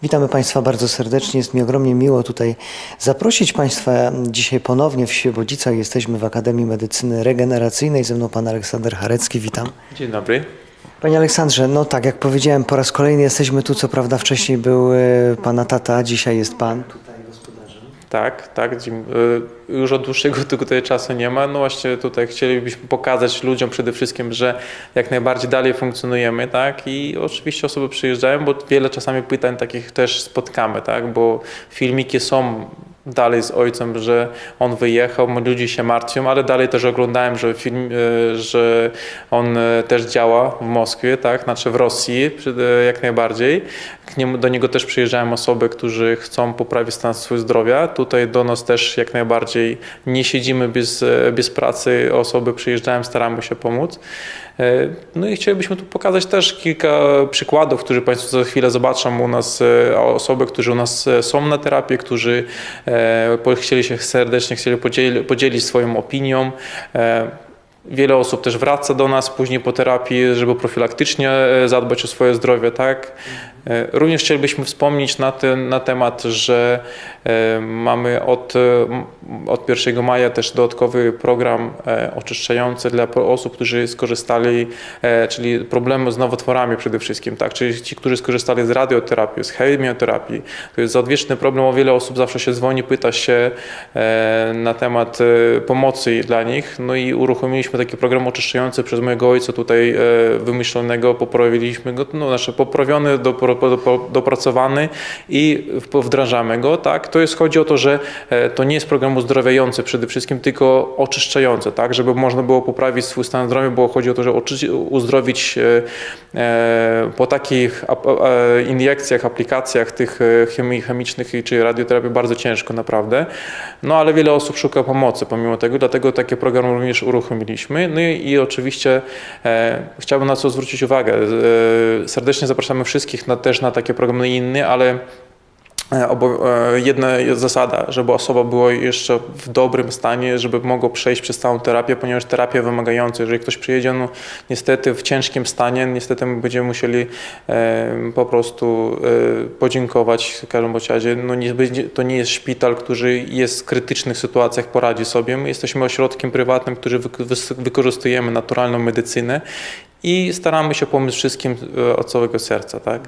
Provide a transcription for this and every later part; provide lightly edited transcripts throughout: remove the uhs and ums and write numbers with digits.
Witamy Państwa bardzo serdecznie. Jest mi ogromnie miło tutaj zaprosić Państwa dzisiaj ponownie w Świebodzicach. Jesteśmy w Akademii Medycyny Regeneracyjnej. Ze mną Pan Aleksander Charecki. Witam. Dzień dobry. Panie Aleksandrze, no tak jak powiedziałem, po raz kolejny jesteśmy tu. Co prawda wcześniej był Pana tata, dzisiaj jest Pan tutaj gospodarzem. Tak. Już od dłuższego tutaj czasu nie ma. No właśnie tutaj chcielibyśmy pokazać ludziom przede wszystkim, że jak najbardziej dalej funkcjonujemy, tak? I oczywiście osoby przyjeżdżają, bo wiele czasami pytań takich też spotkamy, tak? Bo filmiki są dalej z ojcem, że on wyjechał, ludzie się martwią, ale dalej też oglądałem, że on też działa w Moskwie, tak, znaczy w Rosji jak najbardziej. Do niego też przyjeżdżają osoby, którzy chcą poprawić stan swojego zdrowia. Tutaj do nas też jak najbardziej nie siedzimy bez pracy, osoby przyjeżdżają, staramy się pomóc. No i chcielibyśmy tu pokazać też kilka przykładów, które Państwo za chwilę zobaczą u nas, osoby, którzy u nas są na terapii, którzy chcieli się serdecznie podzielić swoją opinią. Wiele osób też wraca do nas później po terapii, żeby profilaktycznie zadbać o swoje zdrowie, tak? Również chcielibyśmy wspomnieć na temat, że mamy od 1 maja też dodatkowy program oczyszczający dla osób, którzy skorzystali, czyli problemy z nowotworami przede wszystkim, tak? Czyli ci, którzy skorzystali z radioterapii, z chemioterapii. To jest odwieczny problem, o wiele osób zawsze się dzwoni, pyta się na temat pomocy dla nich. No i uruchomiliśmy taki program oczyszczający przez mojego ojca tutaj wymyślonego, poprawiliśmy go, poprawiony, dopracowany i wdrażamy go, tak? Chodzi o to, że to nie jest program uzdrawiający przede wszystkim, tylko oczyszczający, tak? Żeby można było poprawić swój stan zdrowia, bo chodzi o to, że uzdrowić po takich injekcjach, aplikacjach tych chemicznych czy radioterapii bardzo ciężko naprawdę. No ale wiele osób szuka pomocy pomimo tego, dlatego taki program również uruchomiliśmy. No i oczywiście chciałbym na co zwrócić uwagę. Serdecznie zapraszamy wszystkich też na takie programy inne, ale jedna jest zasada, żeby osoba była jeszcze w dobrym stanie, żeby mogła przejść przez całą terapię, ponieważ terapia wymagająca. Jeżeli ktoś przyjedzie, no niestety w ciężkim stanie, niestety my będziemy musieli po prostu podziękować w każdym razie. No to nie jest szpital, który jest w krytycznych sytuacjach, poradzi sobie. My jesteśmy ośrodkiem prywatnym, który wykorzystujemy naturalną medycynę i staramy się pomóc wszystkim od całego serca, tak?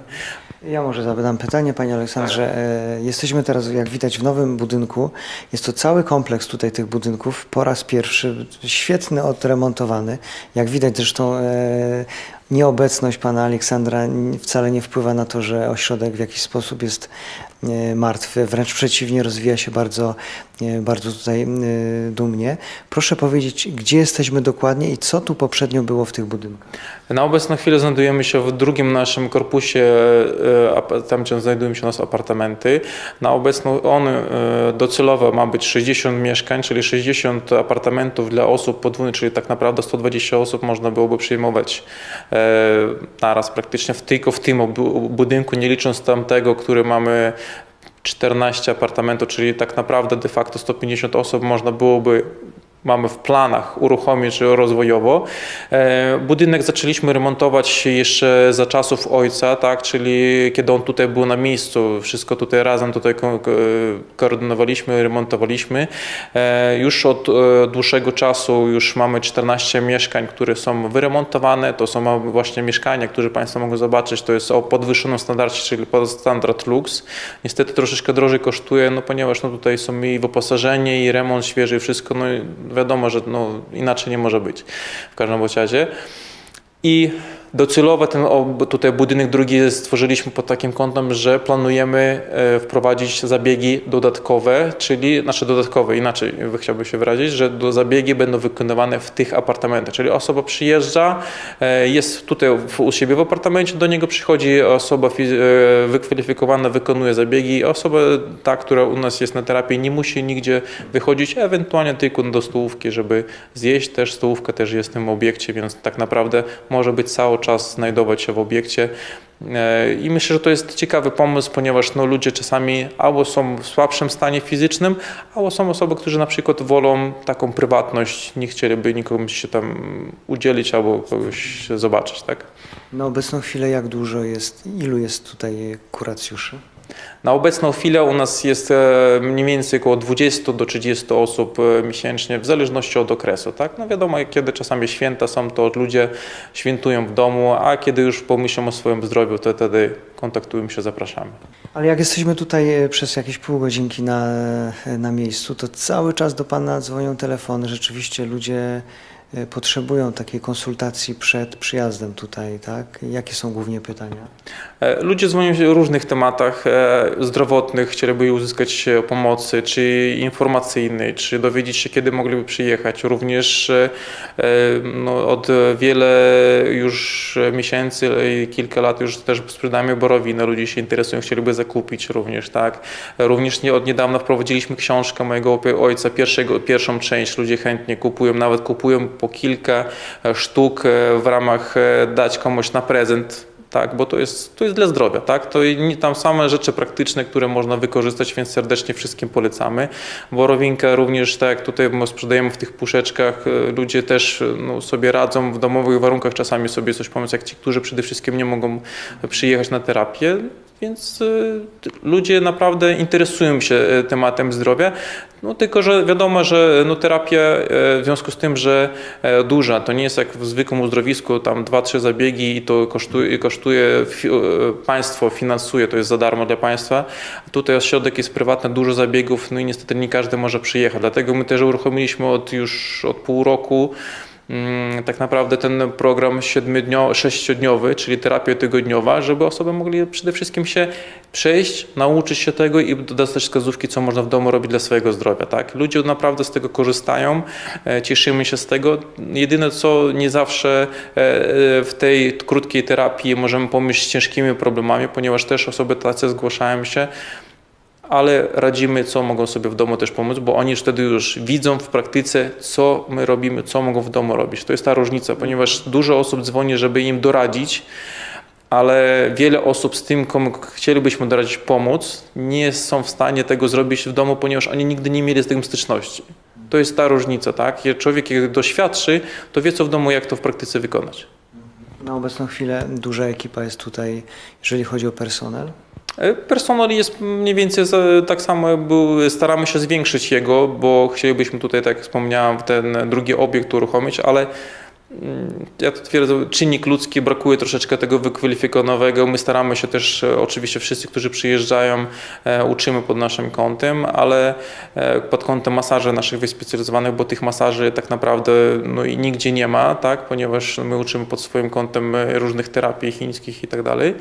Ja może zadam pytanie, Panie Aleksandrze. Jesteśmy teraz, jak widać, w nowym budynku. Jest to cały kompleks tutaj tych budynków. Po raz pierwszy, świetny, odremontowany. Jak widać zresztą nieobecność Pana Aleksandra wcale nie wpływa na to, że ośrodek w jakiś sposób jest martwy. Wręcz przeciwnie, rozwija się bardzo tutaj dumnie. Proszę powiedzieć, gdzie jesteśmy dokładnie i co tu poprzednio było w tych budynkach? Na obecną chwilę znajdujemy się w drugim naszym korpusie, tam gdzie znajdują się nasze apartamenty. Na obecną docelowo ma być 60 mieszkań, czyli 60 apartamentów dla osób podwójnych, czyli tak naprawdę 120 osób można byłoby przyjmować naraz praktycznie tylko w tym budynku, nie licząc tamtego, który mamy 14 apartamentów, czyli tak naprawdę de facto 150 osób mamy w planach uruchomić rozwojowo. Budynek zaczęliśmy remontować jeszcze za czasów ojca, tak, czyli kiedy on tutaj był na miejscu, wszystko tutaj razem koordynowaliśmy, remontowaliśmy. Już od dłuższego czasu już mamy 14 mieszkań, które są wyremontowane. To są właśnie mieszkania, które Państwo mogą zobaczyć. To jest o podwyższonym standardzie, czyli standard Lux. Niestety troszeczkę drożej kosztuje, no ponieważ tutaj są i wyposażenie, i remont świeży, i wszystko. No, wiadomo, że inaczej nie może być w każdym razie. I docelowo ten tutaj budynek drugi stworzyliśmy pod takim kątem, że planujemy wprowadzić zabiegi dodatkowe, czyli inaczej chciałbym się wyrazić, że zabiegi będą wykonywane w tych apartamentach. Czyli osoba przyjeżdża, jest tutaj u siebie w apartamencie, do niego przychodzi osoba wykwalifikowana, wykonuje zabiegi. Osoba ta, która u nas jest na terapii, nie musi nigdzie wychodzić, ewentualnie tylko do stołówki, żeby zjeść. Też stołówka też jest w tym obiekcie, więc tak naprawdę może być cały czas znajdować się w obiekcie. I myślę, że to jest ciekawy pomysł, ponieważ ludzie czasami albo są w słabszym stanie fizycznym, albo są osoby, którzy na przykład wolą taką prywatność, nie chcieliby nikomu się tam udzielić albo kogoś zobaczyć, tak? Na obecną chwilę ilu jest tutaj kuracjuszy? Na obecną chwilę u nas jest mniej więcej około 20 do 30 osób miesięcznie, w zależności od okresu. Tak? No wiadomo, kiedy czasami święta są, to ludzie świętują w domu, a kiedy już pomyślą o swoim zdrowiu, to wtedy kontaktujemy się, zapraszamy. Ale jak jesteśmy tutaj przez jakieś pół godzinki na miejscu, to cały czas do Pana dzwonią telefony. Rzeczywiście ludzie potrzebują takiej konsultacji przed przyjazdem tutaj, tak? Jakie są głównie pytania? Ludzie dzwonią się o różnych tematach zdrowotnych, chcieliby uzyskać pomocy, czy informacyjnej, czy dowiedzieć się, kiedy mogliby przyjechać. Również no, od wiele już miesięcy i kilka lat już też sprzedajemy borowinę. Ludzie się interesują, chcieliby zakupić również, tak. Również od niedawna wprowadziliśmy książkę mojego ojca, pierwszą część. Ludzie chętnie kupują, nawet kupują po kilka sztuk w ramach dać komuś na prezent. Tak, bo to jest dla zdrowia, tak? To tam same rzeczy praktyczne, które można wykorzystać, więc serdecznie wszystkim polecamy. Borowinka również, tak jak tutaj sprzedajemy w tych puszeczkach, ludzie też no, sobie radzą w domowych warunkach, czasami sobie coś pomóc, jak ci, którzy przede wszystkim nie mogą przyjechać na terapię. Więc ludzie naprawdę interesują się tematem zdrowia, no tylko że wiadomo, że no, terapia w związku z tym, że duża, to nie jest jak w zwykłym uzdrowisku, tam 2-3 zabiegi i to kosztuje państwo finansuje, to jest za darmo dla państwa. Tutaj ośrodek jest prywatny, dużo zabiegów, no i niestety nie każdy może przyjechać, dlatego my też uruchomiliśmy już od pół roku tak naprawdę ten program 6-dniowy, czyli terapia tygodniowa, żeby osoby mogli przede wszystkim się przejść, nauczyć się tego i dostać wskazówki, co można w domu robić dla swojego zdrowia. Tak? Ludzie naprawdę z tego korzystają, cieszymy się z tego. Jedyne co nie zawsze w tej krótkiej terapii możemy pomóc z ciężkimi problemami, ponieważ też osoby tacy zgłaszają się, ale radzimy, co mogą sobie w domu też pomóc, bo oni wtedy już widzą w praktyce, co my robimy, co mogą w domu robić. To jest ta różnica, ponieważ dużo osób dzwoni, żeby im doradzić, ale wiele osób z tym, komu chcielibyśmy doradzić, pomóc, nie są w stanie tego zrobić w domu, ponieważ oni nigdy nie mieli z tym styczności. To jest ta różnica, tak? Człowiek, jak doświadczy, to wie, co w domu, jak to w praktyce wykonać. Na obecną chwilę duża ekipa jest tutaj, jeżeli chodzi o personel. Personel jest mniej więcej tak samo, staramy się zwiększyć jego, bo chcielibyśmy tutaj, tak jak wspomniałem, ten drugi obiekt uruchomić, ale ja to twierdzę, czynnik ludzki, brakuje troszeczkę tego wykwalifikowanego. My staramy się też, oczywiście wszyscy, którzy przyjeżdżają, uczymy pod naszym kątem, ale pod kątem masaży naszych wyspecjalizowanych, bo tych masaży tak naprawdę no, i nigdzie nie ma, tak, ponieważ my uczymy pod swoim kątem różnych terapii chińskich i tak dalej.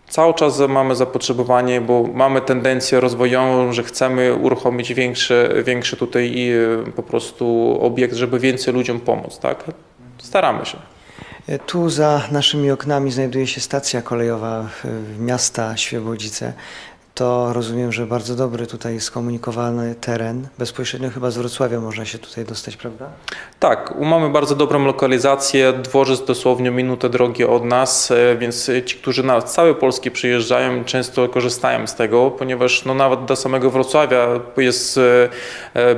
Cały czas mamy zapotrzebowanie, bo mamy tendencję rozwojową, że chcemy uruchomić większy tutaj i po prostu obiekt, żeby więcej ludziom pomóc, tak? Staramy się. Tu za naszymi oknami znajduje się stacja kolejowa miasta Świebodzice. To rozumiem, że bardzo dobry tutaj skomunikowany teren. Bezpośrednio chyba z Wrocławia można się tutaj dostać, prawda? Tak, mamy bardzo dobrą lokalizację, dworzec dosłownie minutę drogi od nas, więc ci, którzy na całej Polski przyjeżdżają, często korzystają z tego, ponieważ no, nawet do samego Wrocławia jest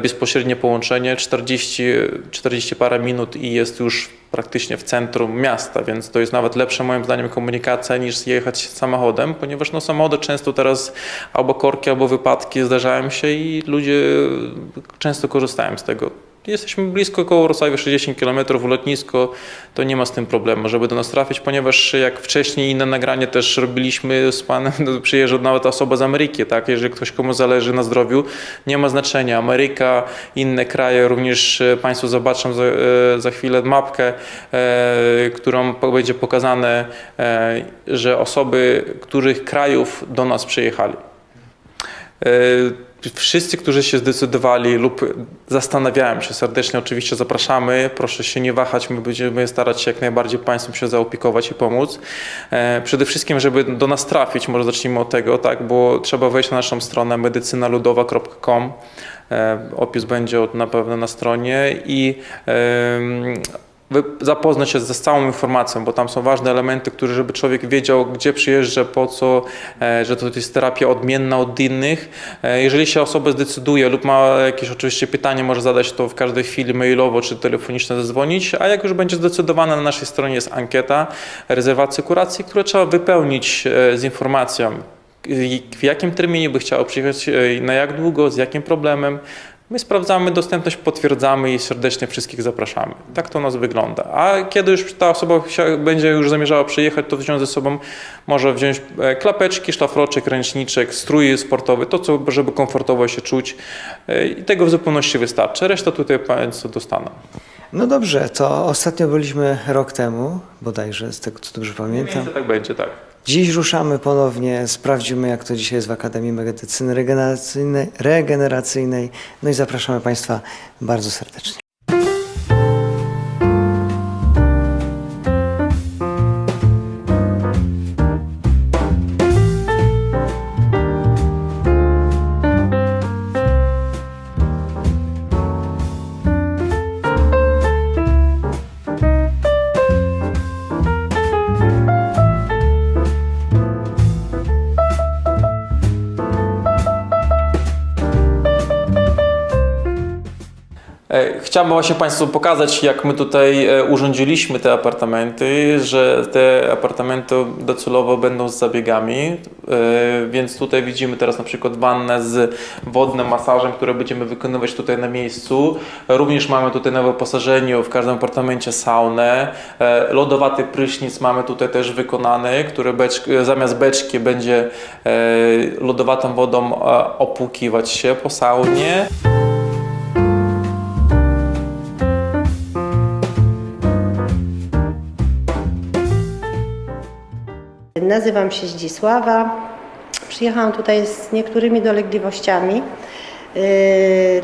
bezpośrednie połączenie, 40 parę minut i jest już praktycznie w centrum miasta, więc to jest nawet lepsza moim zdaniem komunikacja niż jechać samochodem, ponieważ no, samochody często teraz albo korki, albo wypadki zdarzają się i ludzie często korzystają z tego. Jesteśmy blisko koło Wrocławia, 60 km, lotnisko, to nie ma z tym problemu, żeby do nas trafić, ponieważ jak wcześniej inne nagranie też robiliśmy z panem, przyjeżdża nawet osoba z Ameryki, tak? Jeżeli ktoś komu zależy na zdrowiu, nie ma znaczenia. Ameryka, inne kraje, również Państwo zobaczą za chwilę mapkę, którą będzie pokazane, że osoby, których krajów do nas przyjechali. Wszyscy, którzy się zdecydowali lub zastanawiają się, serdecznie oczywiście zapraszamy. Proszę się nie wahać, my będziemy starać się jak najbardziej Państwem się zaopiekować i pomóc. Przede wszystkim, żeby do nas trafić, może zacznijmy od tego, tak, bo trzeba wejść na naszą stronę medycynaludowa.com. Opis będzie na pewno na stronie i zapoznać się z całą informacją, bo tam są ważne elementy, które, żeby człowiek wiedział, gdzie przyjeżdża, po co, że to jest terapia odmienna od innych. Jeżeli się osoba zdecyduje lub ma jakieś oczywiście pytanie, może zadać to w każdej chwili mailowo czy telefonicznie zadzwonić, a jak już będzie zdecydowane, na naszej stronie jest ankieta rezerwacji kuracji, którą trzeba wypełnić z informacją, w jakim terminie by chciała przyjechać, na jak długo, z jakim problemem. My sprawdzamy dostępność, potwierdzamy i serdecznie wszystkich zapraszamy. Tak to u nas wygląda. A kiedy już ta osoba będzie już zamierzała przyjechać, to wziąć ze sobą, może wziąć klapeczki, szlafroczek, ręczniczek, strój sportowy, to co, żeby komfortowo się czuć. I tego w zupełności wystarczy. Resztę tutaj Państwo dostaną. No dobrze, to ostatnio byliśmy rok temu, bodajże, z tego co dobrze pamiętam. Tak będzie, tak. Dziś ruszamy ponownie, sprawdzimy jak to dzisiaj jest w Akademii Medycyny Regeneracyjnej. No i zapraszamy Państwa bardzo serdecznie. Chciałbym właśnie Państwu pokazać, jak my tutaj urządziliśmy te apartamenty, że te apartamenty docelowo będą z zabiegami, więc tutaj widzimy teraz na przykład wannę z wodnym masażem, które będziemy wykonywać tutaj na miejscu. Również mamy tutaj na wyposażeniu w każdym apartamencie saunę, lodowaty prysznic mamy tutaj też wykonany, który zamiast beczki będzie lodowatą wodą opłukiwać się po saunie. Nazywam się Zdzisława. Przyjechałam tutaj z niektórymi dolegliwościami,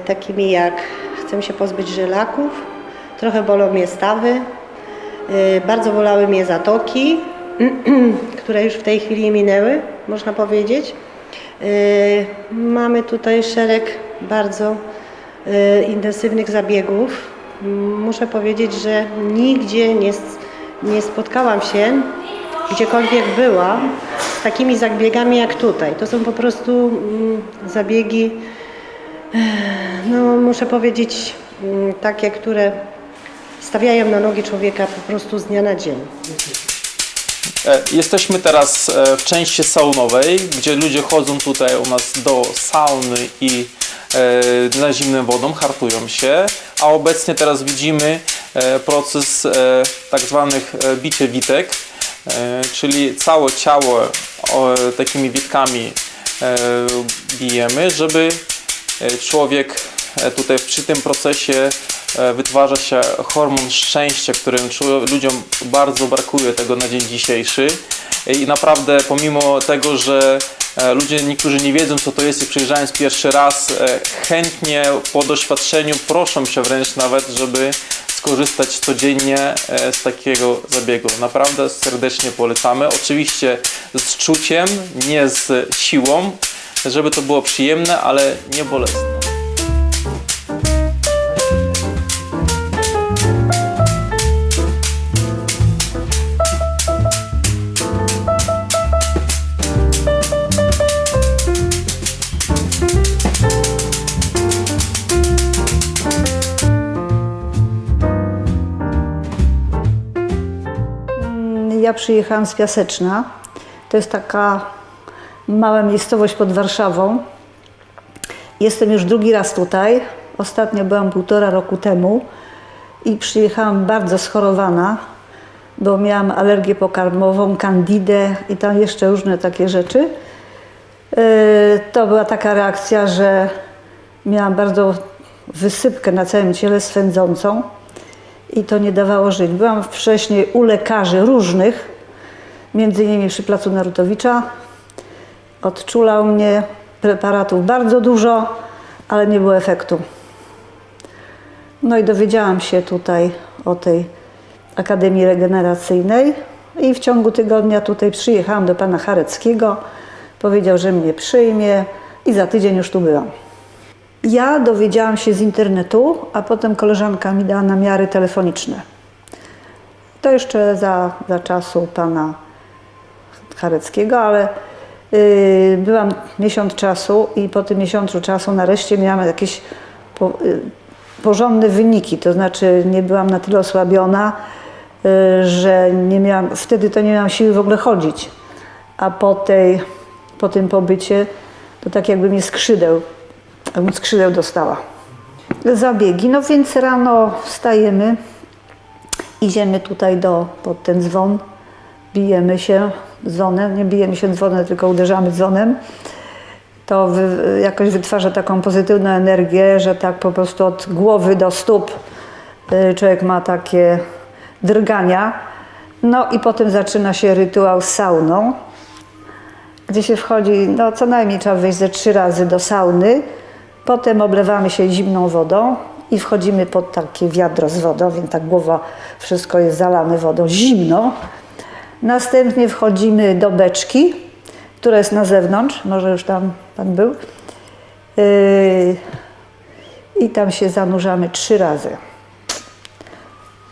takimi jak chcę się pozbyć żylaków, trochę bolą mnie stawy, bardzo bolały mnie zatoki, które już w tej chwili minęły, można powiedzieć. Mamy tutaj szereg bardzo intensywnych zabiegów. Muszę powiedzieć, że nigdzie nie spotkałam się, gdziekolwiek byłam, z takimi zabiegami jak tutaj. To są po prostu zabiegi, no muszę powiedzieć, takie, które stawiają na nogi człowieka po prostu z dnia na dzień. Jesteśmy teraz w części saunowej, gdzie ludzie chodzą tutaj u nas do sauny i na zimną wodą, hartują się, a obecnie teraz widzimy proces tak zwanych bicie witek, czyli całe ciało takimi witkami bijemy, żeby człowiek tutaj przy tym procesie wytwarza się hormon szczęścia, którym ludziom bardzo brakuje tego na dzień dzisiejszy. I naprawdę pomimo tego, że ludzie niektórzy nie wiedzą co to jest i przyjeżdżając pierwszy raz, chętnie po doświadczeniu proszą się wręcz nawet, żeby skorzystać codziennie z takiego zabiegu. Naprawdę serdecznie polecamy. Oczywiście z czuciem, nie z siłą, żeby to było przyjemne, ale nie bolesne. Ja przyjechałam z Piaseczna. To jest taka mała miejscowość pod Warszawą. Jestem już drugi raz tutaj. Ostatnio byłam 1,5 roku temu i przyjechałam bardzo schorowana, bo miałam alergię pokarmową, kandidę i tam jeszcze różne takie rzeczy. To była taka reakcja, że miałam bardzo wysypkę na całym ciele swędzącą. I to nie dawało żyć. Byłam wcześniej u lekarzy różnych, między innymi przy placu Narutowicza. Odczulał mnie, preparatów bardzo dużo, ale nie było efektu. No i dowiedziałam się tutaj o tej Akademii Regeneracyjnej i w ciągu tygodnia tutaj przyjechałam do pana Chareckiego. Powiedział, że mnie przyjmie i za tydzień już tu byłam. Ja dowiedziałam się z internetu, a potem koleżanka mi dała namiary telefoniczne. To jeszcze za czasu pana Chareckiego, ale byłam miesiąc czasu i po tym miesiącu czasu nareszcie miałam jakieś porządne wyniki, to znaczy nie byłam na tyle osłabiona, że wtedy to nie miałam siły w ogóle chodzić, a po tym pobycie to tak jakby mnie skrzydeł dostała. Zabiegi, no więc rano wstajemy, idziemy tutaj pod ten dzwon, bijemy się dzwonem, nie bijemy się dzwonem, tylko uderzamy dzwonem. To jakoś wytwarza taką pozytywną energię, że tak po prostu od głowy do stóp człowiek ma takie drgania. No i potem zaczyna się rytuał z sauną, gdzie się wchodzi, no co najmniej trzeba wejść ze 3 razy do sauny. Potem oblewamy się zimną wodą i wchodzimy pod takie wiadro z wodą, więc ta głowa, wszystko jest zalane wodą zimną. Następnie wchodzimy do beczki, która jest na zewnątrz, może już tam pan był. I tam się zanurzamy 3 razy.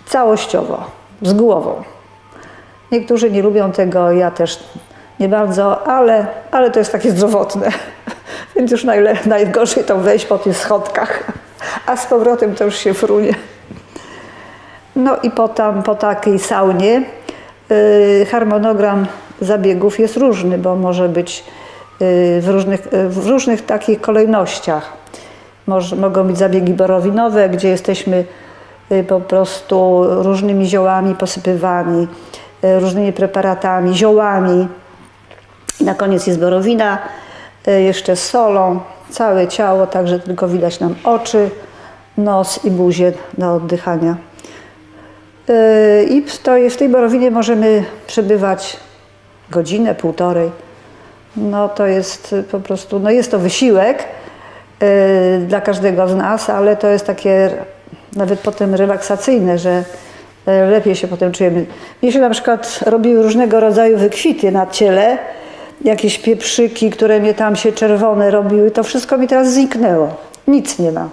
Całościowo, z głową. Niektórzy nie lubią tego, ja też nie bardzo, ale to jest takie zdrowotne. Więc już najgorzej to wejść po tych schodkach, a z powrotem to już się frunie. No i po takiej saunie harmonogram zabiegów jest różny, bo może być w różnych takich kolejnościach. Mogą być zabiegi borowinowe, gdzie jesteśmy po prostu różnymi ziołami posypywani, różnymi preparatami, ziołami. I na koniec jest borowina, jeszcze z solą, całe ciało, także tylko widać nam oczy, nos i buzię do oddychania. I w tej borowinie możemy przebywać godzinę, półtorej. No to jest po prostu, no jest to wysiłek dla każdego z nas, ale to jest takie nawet potem relaksacyjne, że lepiej się potem czujemy. Mnie się na przykład robiły różnego rodzaju wykwity na ciele, jakieś pieprzyki, które mnie tam się czerwone robiły, to wszystko mi teraz zniknęło. Nic nie ma.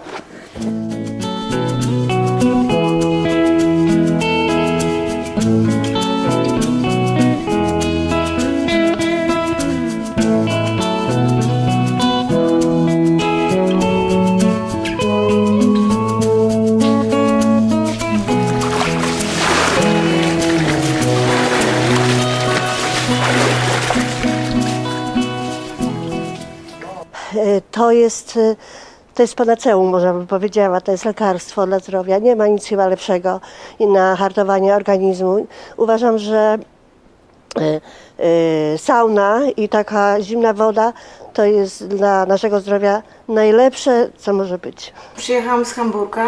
To jest panaceum, można by powiedziała, to jest lekarstwo dla zdrowia. Nie ma nic chyba lepszego na hartowanie organizmu. Uważam, że sauna i taka zimna woda to jest dla naszego zdrowia najlepsze, co może być. Przyjechałam z Hamburga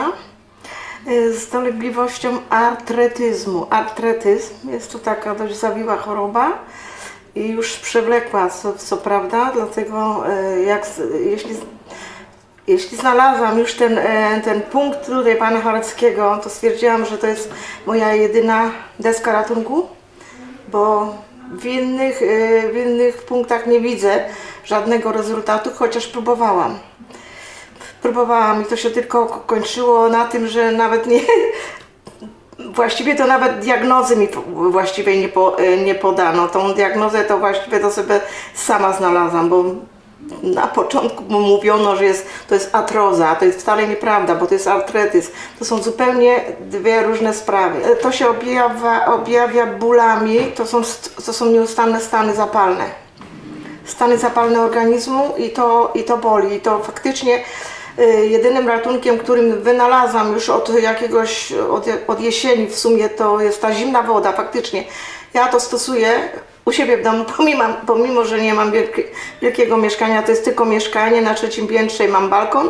z dolegliwością artretyzmu. Artretyzm jest to taka dość zawiła choroba i już przewlekła, co prawda, dlatego jeśli znalazłam już ten punkt tutaj pana Chareckiego, to stwierdziłam, że to jest moja jedyna deska ratunku, bo w innych punktach nie widzę żadnego rezultatu, chociaż próbowałam. I to się tylko kończyło na tym, że nawet właściwie to nawet diagnozy mi właściwie nie podano. Tą diagnozę to właściwie to sobie sama znalazłam, bo na początku mówiono, że to jest artroza, a to jest wcale nieprawda, bo to jest artretyzm. To są zupełnie 2 różne sprawy. To się objawia bólami, to są nieustanne stany zapalne. Stany zapalne organizmu i to boli. I to faktycznie jedynym ratunkiem, którym wynalazłam już od jesieni w sumie, to jest ta zimna woda. Faktycznie ja to stosuję u siebie w domu, pomimo że nie mam wielkiego mieszkania, to jest tylko mieszkanie, na 3. piętrze i mam balkon,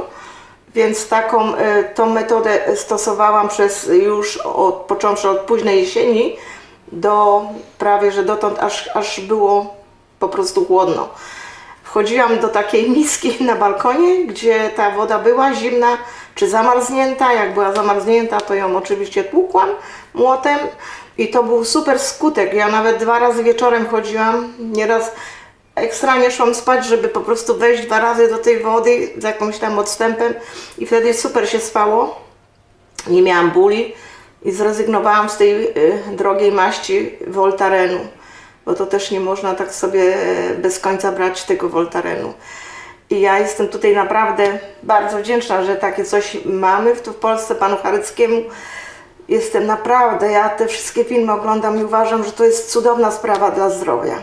więc tą metodę stosowałam począwszy od późnej jesieni do prawie, że dotąd, aż było po prostu chłodno. Wchodziłam do takiej miski na balkonie, gdzie ta woda była zimna czy zamarznięta. Jak była zamarznięta, to ją oczywiście tłukłam młotem i to był super skutek. Ja nawet 2 razy wieczorem chodziłam, nieraz ekstremalnie szłam spać, żeby po prostu wejść 2 razy do tej wody z jakimś tam odstępem i wtedy super się spało. Nie miałam bóli i zrezygnowałam z tej drogiej maści Voltarenu, bo to też nie można tak sobie bez końca brać tego Voltarenu. I ja jestem tutaj naprawdę bardzo wdzięczna, że takie coś mamy tu w Polsce, panu Charyckiemu. Jestem naprawdę, ja te wszystkie filmy oglądam i uważam, że to jest cudowna sprawa dla zdrowia.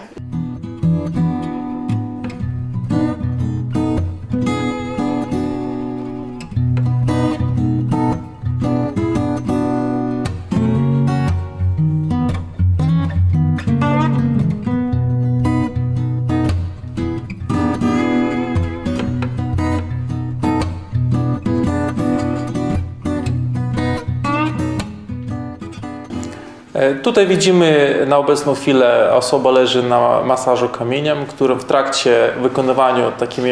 Tutaj widzimy na obecną chwilę osoba leży na masażu kamieniem, który w trakcie wykonywania takimi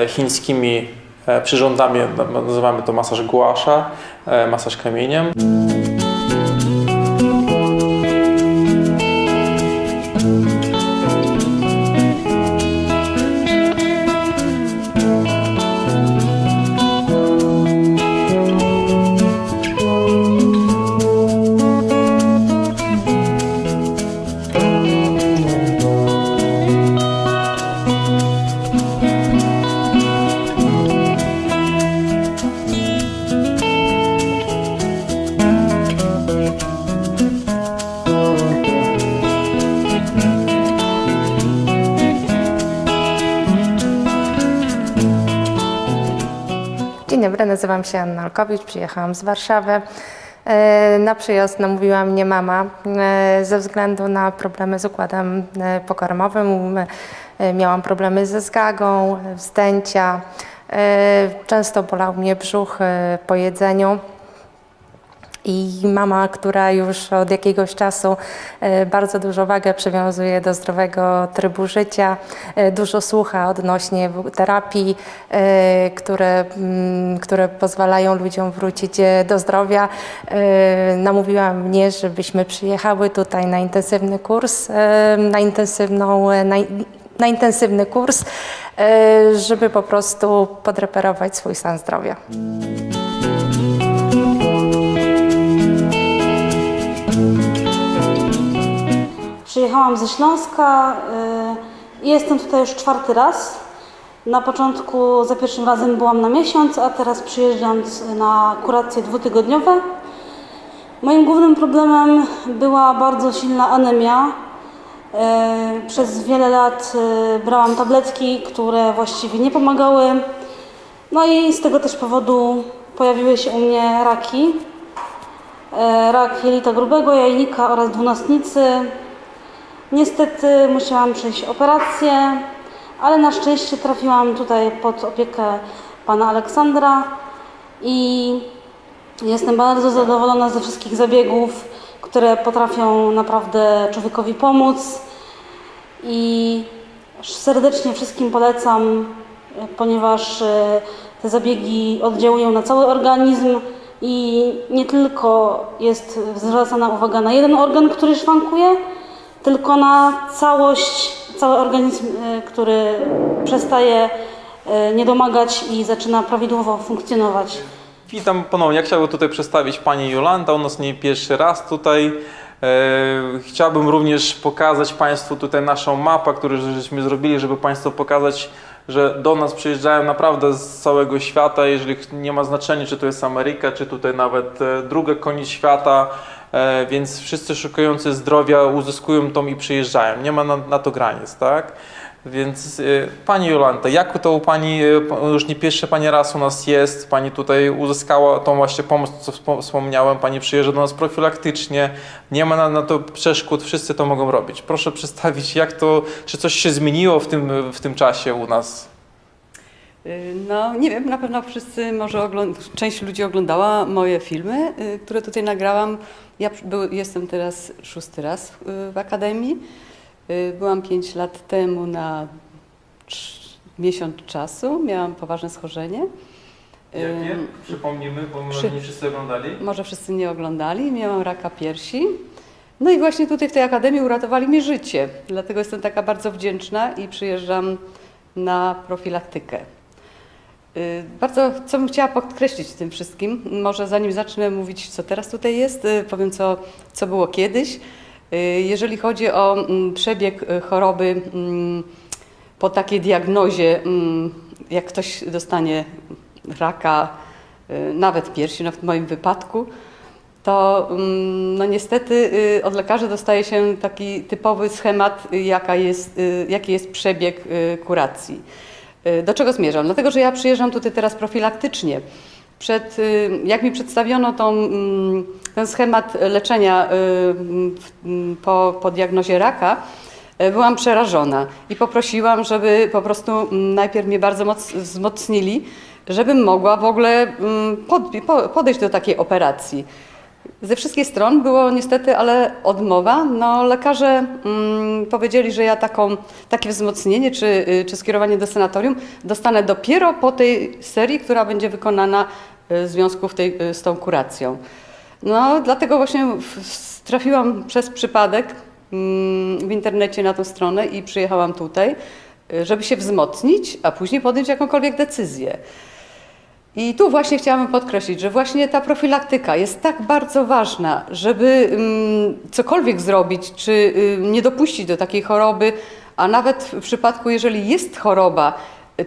chińskimi przyrządami, nazywamy to masaż gua sha, masaż kamieniem. Dzień dobry, nazywam się Anna Olkowicz, przyjechałam z Warszawy. Na przyjazd namówiła mnie mama ze względu na problemy z układem pokarmowym. Miałam problemy ze zgagą, wzdęcia. Często bolał mnie brzuch po jedzeniu. I mama, która już od jakiegoś czasu bardzo dużo wagę przywiązuje do zdrowego trybu życia, dużo słucha odnośnie terapii, które pozwalają ludziom wrócić do zdrowia, namówiła mnie, żebyśmy przyjechały tutaj na intensywny kurs, na intensywny kurs, żeby po prostu podreperować swój stan zdrowia. Przyjechałam ze Śląska i jestem tutaj już 4. raz. Na początku za pierwszym razem byłam na miesiąc, a teraz przyjeżdżam na kuracje 2-tygodniowe. Moim głównym problemem była bardzo silna anemia. Przez wiele lat brałam tabletki, które właściwie nie pomagały. No i z tego też powodu pojawiły się u mnie raki. Rak jelita grubego, jajnika oraz dwunastnicy. Niestety musiałam przejść operację, ale na szczęście trafiłam tutaj pod opiekę pana Aleksandra i jestem bardzo zadowolona ze wszystkich zabiegów, które potrafią naprawdę człowiekowi pomóc i serdecznie wszystkim polecam, ponieważ te zabiegi oddziałują na cały organizm i nie tylko jest zwracana uwaga na jeden organ, który szwankuje, tylko na całość, cały organizm, który przestaje niedomagać i zaczyna prawidłowo funkcjonować. Witam ponownie. Ja chciałbym tutaj przedstawić Pani Jolanta, u nas nie pierwszy raz tutaj. Chciałbym również pokazać Państwu tutaj naszą mapę, którą żeśmy zrobili, żeby Państwu pokazać, że do nas przyjeżdżają naprawdę z całego świata, jeżeli nie ma znaczenia, czy to jest Ameryka, czy tutaj nawet druga koniec świata, więc wszyscy szukający zdrowia uzyskują to i przyjeżdżają. Nie ma na to granic, tak? Więc Pani Jolanta, jak to u Pani, już nie pierwszy Pani raz u nas jest, Pani tutaj uzyskała tą właśnie pomoc, co wspomniałem, Pani przyjeżdża do nas profilaktycznie, nie ma na to przeszkód, wszyscy to mogą robić. Proszę przedstawić, jak to, czy coś się zmieniło w tym czasie u nas? No nie wiem, na pewno wszyscy, część ludzi oglądała moje filmy, które tutaj nagrałam. Ja jestem teraz 6. raz w Akademii. Byłam 5 lat temu na miesiąc czasu, miałam poważne schorzenie. Jakie? Przypomnijmy, bo może nie wszyscy oglądali. Może wszyscy nie oglądali. Miałam raka piersi. No i właśnie tutaj w tej Akademii uratowali mi życie. Dlatego jestem taka bardzo wdzięczna i przyjeżdżam na profilaktykę. Bardzo, co bym chciała podkreślić w tym wszystkim, może zanim zacznę mówić, co teraz tutaj jest, powiem, co było kiedyś. Jeżeli chodzi o przebieg choroby po takiej diagnozie, jak ktoś dostanie raka, nawet piersi, no w moim wypadku, to no niestety od lekarzy dostaje się taki typowy schemat, jaki jest przebieg kuracji. Do czego zmierzam? Dlatego, że ja przyjeżdżam tutaj teraz profilaktycznie. Jak mi przedstawiono ten schemat leczenia po diagnozie raka, byłam przerażona i poprosiłam, żeby po prostu najpierw mnie bardzo wzmocnili, żebym mogła w ogóle podejść do takiej operacji. Ze wszystkich stron było niestety, ale odmowa. No, lekarze powiedzieli, że ja takie wzmocnienie czy skierowanie do sanatorium dostanę dopiero po tej serii, która będzie wykonana w związku z tą kuracją. No, dlatego właśnie trafiłam przez przypadek w internecie na tę stronę i przyjechałam tutaj, żeby się wzmocnić, a później podjąć jakąkolwiek decyzję. I tu właśnie chciałabym podkreślić, że właśnie ta profilaktyka jest tak bardzo ważna, żeby cokolwiek zrobić, czy nie dopuścić do takiej choroby, a nawet w przypadku, jeżeli jest choroba,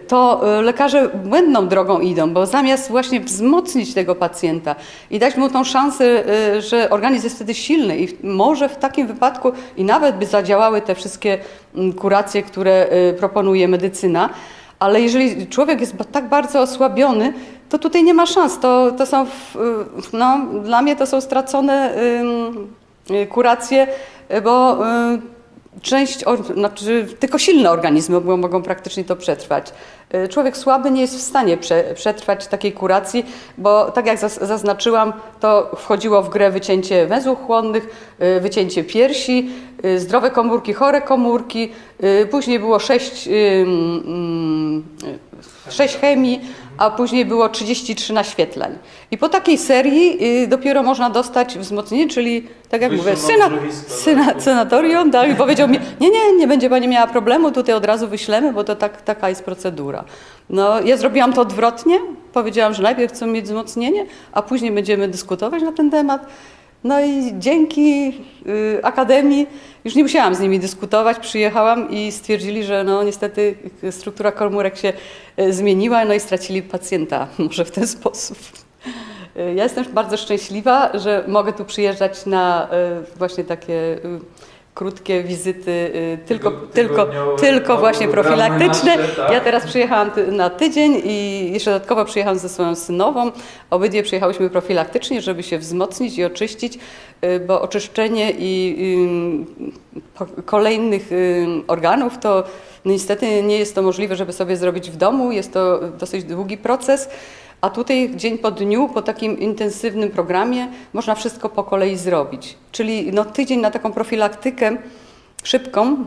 to lekarze błędną drogą idą, bo zamiast właśnie wzmocnić tego pacjenta i dać mu tą szansę, że organizm jest wtedy silny i może w takim wypadku i nawet by zadziałały te wszystkie kuracje, które proponuje medycyna, ale jeżeli człowiek jest tak bardzo osłabiony, to tutaj nie ma szans. To są, no, dla mnie to są stracone kuracje, bo tylko silne organizmy mogą praktycznie to przetrwać. Człowiek słaby nie jest w stanie przetrwać takiej kuracji, bo tak jak zaznaczyłam, to wchodziło w grę wycięcie węzłów chłonnych, wycięcie piersi, zdrowe komórki, chore komórki, później było 6 chemii, a później było 33 naświetlań. I po takiej serii dopiero można dostać wzmocnienie, czyli tak jak mówię, sanatorium, i powiedział mi, nie będzie pani miała problemu, tutaj od razu wyślemy, bo to taka jest procedura. No, ja zrobiłam to odwrotnie, powiedziałam, że najpierw chcę mieć wzmocnienie, a później będziemy dyskutować na ten temat. No i dzięki Akademii już nie musiałam z nimi dyskutować, przyjechałam i stwierdzili, że no niestety struktura komórek się zmieniła, no i stracili pacjenta, może w ten sposób. Ja jestem bardzo szczęśliwa, że mogę tu przyjeżdżać na właśnie takie krótkie wizyty, tylko właśnie profilaktyczne. Ja teraz przyjechałam na tydzień i jeszcze dodatkowo przyjechałam ze swoją synową. Obydwie przyjechałyśmy profilaktycznie, żeby się wzmocnić i oczyścić, bo oczyszczenie kolejnych organów to no niestety nie jest to możliwe, żeby sobie zrobić w domu. Jest to dosyć długi proces. A tutaj dzień po dniu, po takim intensywnym programie można wszystko po kolei zrobić. Czyli no, tydzień na taką profilaktykę szybką,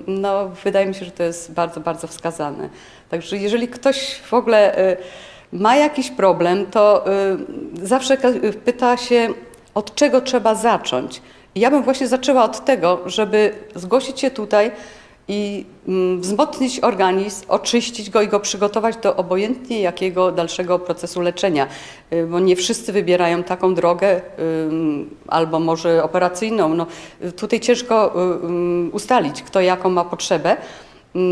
no, wydaje mi się, że to jest bardzo, bardzo wskazane. Także jeżeli ktoś w ogóle ma jakiś problem, to zawsze pyta się, od czego trzeba zacząć. I ja bym właśnie zaczęła od tego, żeby zgłosić się tutaj i wzmocnić organizm, oczyścić go i go przygotować do obojętnie jakiego dalszego procesu leczenia, bo nie wszyscy wybierają taką drogę albo może operacyjną. No, tutaj ciężko ustalić, kto jaką ma potrzebę,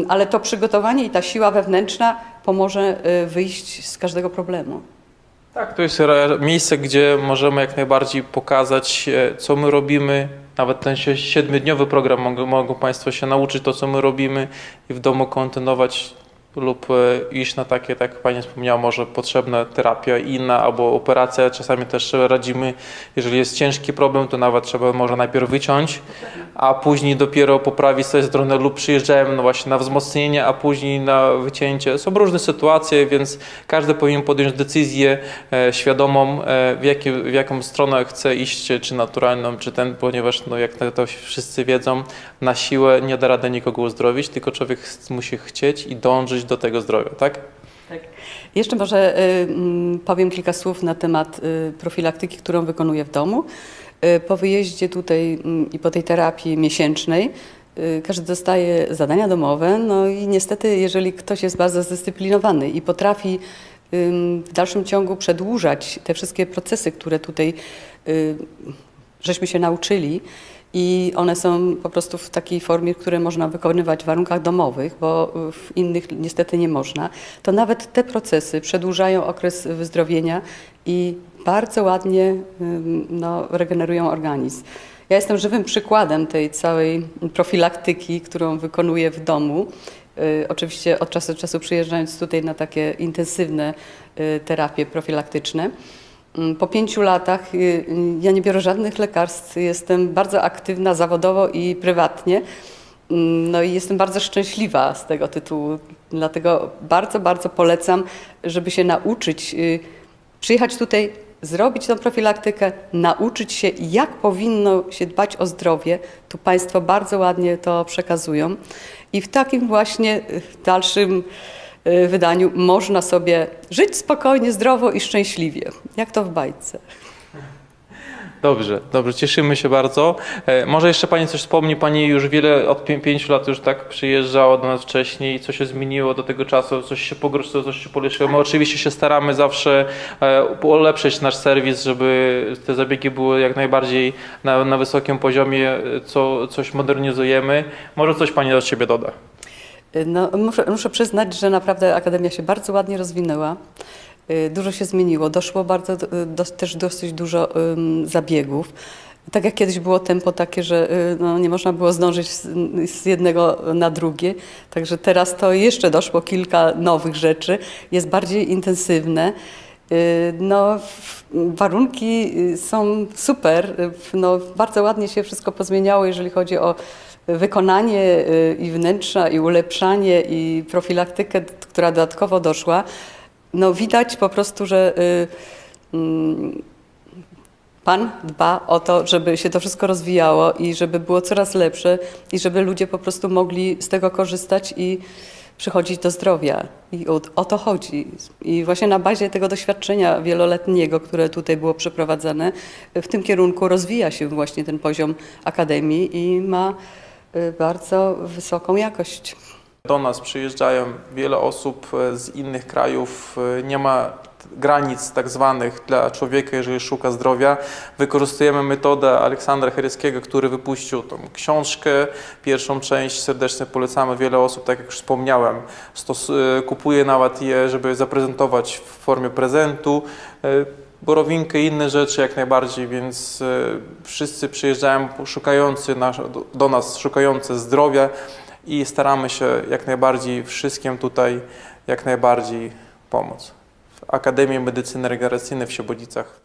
ale to przygotowanie i ta siła wewnętrzna pomoże wyjść z każdego problemu. Tak, to jest miejsce, gdzie możemy jak najbardziej pokazać, co my robimy. Nawet ten 7-dniowy program mogą Państwo się nauczyć to, co my robimy i w domu kontynuować lub iść na takie, tak jak Pani wspomniała, może potrzebna terapia inna albo operacja. Czasami też radzimy, jeżeli jest ciężki problem, to nawet trzeba może najpierw wyciąć, a później dopiero poprawić sobie stronę lub przyjeżdżają no właśnie na wzmocnienie, a później na wycięcie. Są różne sytuacje, więc każdy powinien podjąć decyzję świadomą, w jaką stronę chce iść, czy naturalną, czy ten, ponieważ no jak to wszyscy wiedzą, na siłę nie da rady nikogo uzdrowić, tylko człowiek musi chcieć i dążyć do tego zdrowia, tak? Tak. Jeszcze może powiem kilka słów na temat profilaktyki, którą wykonuję w domu. Po wyjeździe tutaj i po tej terapii miesięcznej każdy dostaje zadania domowe, no i niestety jeżeli ktoś jest bardzo zdyscyplinowany i potrafi w dalszym ciągu przedłużać te wszystkie procesy, które tutaj żeśmy się nauczyli i one są po prostu w takiej formie, które można wykonywać w warunkach domowych, bo w innych niestety nie można, to nawet te procesy przedłużają okres wyzdrowienia i bardzo ładnie regenerują organizm. Ja jestem żywym przykładem tej całej profilaktyki, którą wykonuję w domu. Oczywiście od czasu do czasu przyjeżdżając tutaj na takie intensywne terapie profilaktyczne. Po 5 latach ja nie biorę żadnych lekarstw, jestem bardzo aktywna zawodowo i prywatnie. No i jestem bardzo szczęśliwa z tego tytułu, dlatego bardzo, bardzo polecam, żeby się nauczyć, przyjechać tutaj, zrobić tą profilaktykę, nauczyć się, jak powinno się dbać o zdrowie. Tu Państwo bardzo ładnie to przekazują. I w takim właśnie dalszym wydaniu można sobie żyć spokojnie, zdrowo i szczęśliwie, jak to w bajce. Dobrze, cieszymy się bardzo. Może jeszcze Pani coś wspomni, Pani już od 5 lat już tak przyjeżdżała do nas wcześniej, co się zmieniło do tego czasu, coś się pogorszyło, coś się polepszyło. My oczywiście się staramy zawsze ulepszyć nasz serwis, żeby te zabiegi były jak najbardziej na wysokim poziomie, coś modernizujemy. Może coś Pani od siebie doda? No, muszę przyznać, że naprawdę Akademia się bardzo ładnie rozwinęła. Dużo się zmieniło, doszło też dosyć dużo zabiegów. Tak jak kiedyś było tempo takie, że nie można było zdążyć z jednego na drugie, także teraz to jeszcze doszło kilka nowych rzeczy, jest bardziej intensywne. Warunki są super, bardzo ładnie się wszystko pozmieniało, jeżeli chodzi o wykonanie i wnętrza, i ulepszanie, i profilaktykę, która dodatkowo doszła. Widać po prostu, że Pan dba o to, żeby się to wszystko rozwijało i żeby było coraz lepsze i żeby ludzie po prostu mogli z tego korzystać i przychodzić do zdrowia. I o to chodzi. I właśnie na bazie tego doświadczenia wieloletniego, które tutaj było przeprowadzane, w tym kierunku rozwija się właśnie ten poziom Akademii i ma bardzo wysoką jakość. Do nas przyjeżdżają wiele osób z innych krajów, nie ma granic tak zwanych dla człowieka, jeżeli szuka zdrowia. Wykorzystujemy metodę Aleksandra Hereckiego, który wypuścił tą książkę, pierwszą część, serdecznie polecamy. Wiele osób, tak jak już wspomniałem, kupuje nawet je, żeby zaprezentować w formie prezentu. Borowinkę i inne rzeczy jak najbardziej, więc wszyscy przyjeżdżają do nas szukający zdrowia i staramy się jak najbardziej wszystkim tutaj jak najbardziej pomóc. W Akademii Medycyny Regeneracyjnej w Siebodzicach.